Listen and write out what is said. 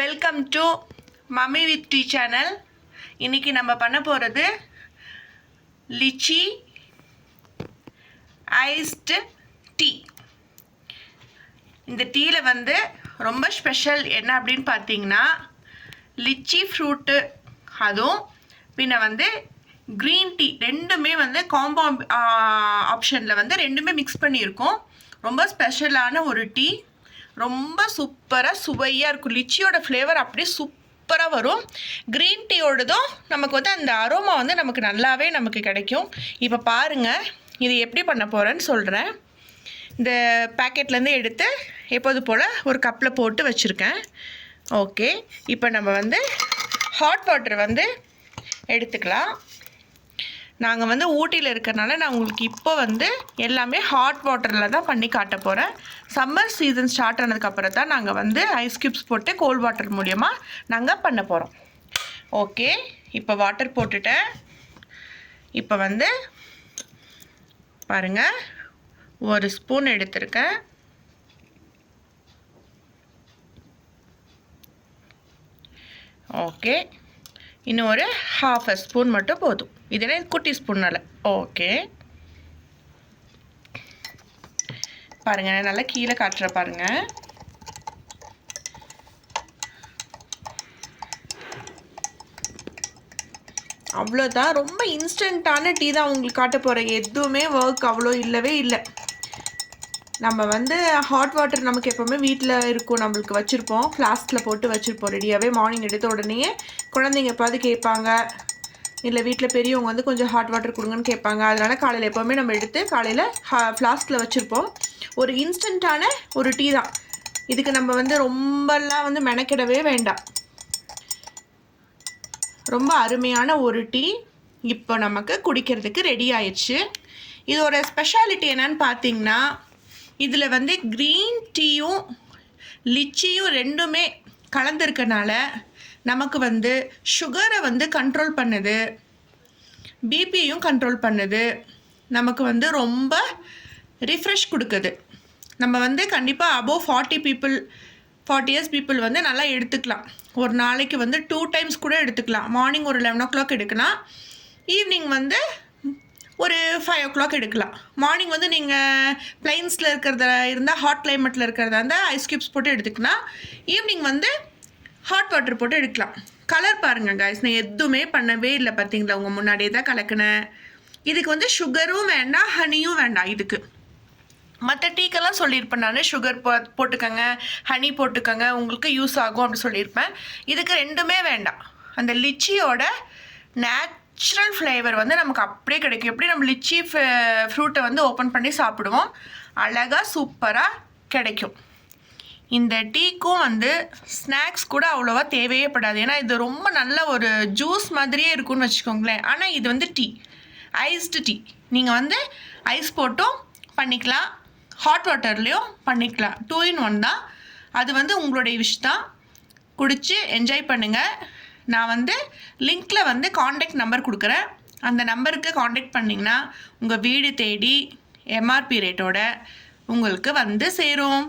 Welcome to mummy with tea channel. இன்றைக்கி நம்ம பண்ண போகிறது லிச்சி ஐஸ்டு டீ. இந்த டீயில் வந்து ரொம்ப ஸ்பெஷல் என்ன அப்படின்னு பார்த்தீங்கன்னா, லிச்சி ஃப்ரூட்டு அதுவும் பின்ன வந்து க்ரீன் டீ ரெண்டுமே வந்து காம்போ ஆப்ஷனில் வந்து ரெண்டுமே மிக்ஸ் பண்ணியிருக்கோம். ரொம்ப ஸ்பெஷலான ஒரு டீ, ரொம்ப சூப்பராக சுவையாக இருக்கும். லிச்சியோட ஃப்ளேவர் அப்படியே சூப்பராக வரும். க்ரீன் டீயோடதும் நமக்கு வந்து அந்த அரோமா வந்து நமக்கு நல்லாவே நமக்கு கிடைக்கும். இப்போ பாருங்கள், இது எப்படி பண்ண போகிறேன்னு சொல்கிறேன். இந்த பேக்கெட்லேருந்து எடுத்து எப்போது போல் ஒரு கப்பில் போட்டு வச்சுருக்கேன். ஓகே, இப்போ நம்ம வந்து ஹாட் வாட்டர் வந்து எடுத்துக்கலாம். நாங்கள் வந்து ஊட்டியில் இருக்கிறனால நான் உங்களுக்கு இப்போ வந்து எல்லாமே ஹாட் வாட்டரில் தான் பண்ணி காட்ட போகிறேன். சம்மர் சீசன் ஸ்டார்ட் ஆனதுக்கப்புறம் தான் நாங்கள் வந்து ஐஸ் க்யூப்ஸ் போட்டு கோல்ட் வாட்டர் மூலியமாக நாங்கள் பண்ண போகிறோம். ஓகே, இப்போ வாட்டர் போட்டுட்டேன். இப்போ வந்து பாருங்கள், ஒரு ஸ்பூன் எடுத்திருக்கேன். ஓகே, இன்னும் ஒரு ½ ஸ்பூன் மட்டும் போதும். இதே குட்டி ஸ்பூனால். ஓகே, பாருங்கள், நல்லா கீழே காட்டுற பாருங்கள். அவ்வளோதான், ரொம்ப இன்ஸ்டண்ட்டான டீ தான் உங்களுக்கு காட்ட போகிறேன். எதுவுமே ஒர்க் அவ்வளோ இல்லவே இல்லை. நம்ம வந்து ஹாட் வாட்டர் நமக்கு எப்போவுமே வீட்டில் இருக்கும், நம்மளுக்கு வச்சுருப்போம், ஃப்ளாஸ்கில் போட்டு வச்சுருப்போம் ரெடியாகவே. மார்னிங் எடுத்த உடனே குழந்தைங்க எப்பாவது கேட்பாங்க, இல்லை வீட்டில் பெரியவங்க வந்து கொஞ்சம் ஹாட் வாட்டர் கொடுங்கன்னு கேட்பாங்க. அதனால் காலையில் எப்போவுமே நம்ம எடுத்து காலையில் ஃப்ளாஸ்கில் வச்சுருப்போம். ஒரு இன்ஸ்டண்ட்டான ஒரு டீ தான். இதுக்கு நம்ம வந்து ரொம்பலாம் வந்து மெனக்கிடவே வேண்டாம். ரொம்ப அருமையான ஒரு டீ இப்போ நமக்கு குடிக்கிறதுக்கு ரெடி ஆயிடுச்சு. இதோட ஸ்பெஷாலிட்டி என்னன்னு பார்த்தீங்கன்னா, இதில் வந்து க்ரீன் டீயும் லிச்சியும் ரெண்டுமே கலந்துருக்கனால நமக்கு வந்து சுகரை வந்து கண்ட்ரோல் பண்ணுது, பிபியும் கண்ட்ரோல் பண்ணுது, நமக்கு வந்து ரொம்ப ரிஃப்ரெஷ் கொடுக்குது. நம்ம வந்து கண்டிப்பாக அபோவ் 40 இயர்ஸ் பீப்புள் வந்து நல்லா எடுத்துக்கலாம். ஒரு நாளைக்கு வந்து 2 டைம்ஸ் கூட எடுத்துக்கலாம். மார்னிங் ஒரு 11 o'clock எடுக்கலாம், ஈவினிங் வந்து ஒரு 5 o'clock எடுக்கலாம். மார்னிங் வந்து நீங்கள் பிளைன்ஸில் இருக்கிறத இருந்தால், ஹாட் கிளைமேட்டில் இருக்கிறதா இருந்தால் ஐஸ் க்யூப்ஸ் போட்டு எடுத்துக்கலாம். ஈவினிங் வந்து ஹாட் வாட்டர் போட்டு எடுக்கலாம். கலர் பாருங்கள் காய்ஸ், நான் எதுவுமே பண்ணவே இல்லை பார்த்தீங்களா, உங்கள் முன்னாடியே தான் கலக்கினேன். இதுக்கு வந்து சுகரும் வேண்டாம், ஹனியும் வேண்டாம். இதுக்கு மற்ற டீக்கெல்லாம் சொல்லியிருப்பேன் நான், சுகர் போட்டுக்கோங்க, ஹனி போட்டுக்கோங்க, உங்களுக்கு யூஸ் ஆகும் அப்படி சொல்லியிருப்பேன். இதுக்கு ரெண்டுமே வேண்டாம். அந்த லிச்சியோட நேச்சுரல் ஃப்ளேவர் வந்து நமக்கு அப்படியே கிடைக்கும். எப்படி நம்ம லிச்சி ஃப்ரூட்டை வந்து ஓப்பன் பண்ணி சாப்பிடுவோம், அழகாக சூப்பராக கிடைக்கும். இந்த டீக்கும் வந்து ஸ்நாக்ஸ் கூட அவ்வளோவா தேவையே படாது. ஏன்னா இது ரொம்ப நல்ல ஒரு ஜூஸ் மாதிரியே இருக்கும்னு வச்சுக்கோங்களேன். ஆனால் இது வந்து டீ, ஐஸ்டு டீ. நீங்கள் வந்து ஐஸ் போட்டும் பண்ணிக்கலாம், ஹாட் வாட்டர்லேயும் பண்ணிக்கலாம். 2 in 1 தான். அது வந்து உங்களுடைய விஷ் தான். குடித்து என்ஜாய் பண்ணுங்கள். நான் வந்து லிங்க்கில் வந்து காண்டாக்ட் நம்பர் கொடுக்குறேன். அந்த நம்பருக்கு காண்டாக்ட் பண்ணிங்கன்னா உங்கள் வீடு தேடி எம்ஆர்பி ரேட்டோட உங்களுக்கு வந்து சேரும்.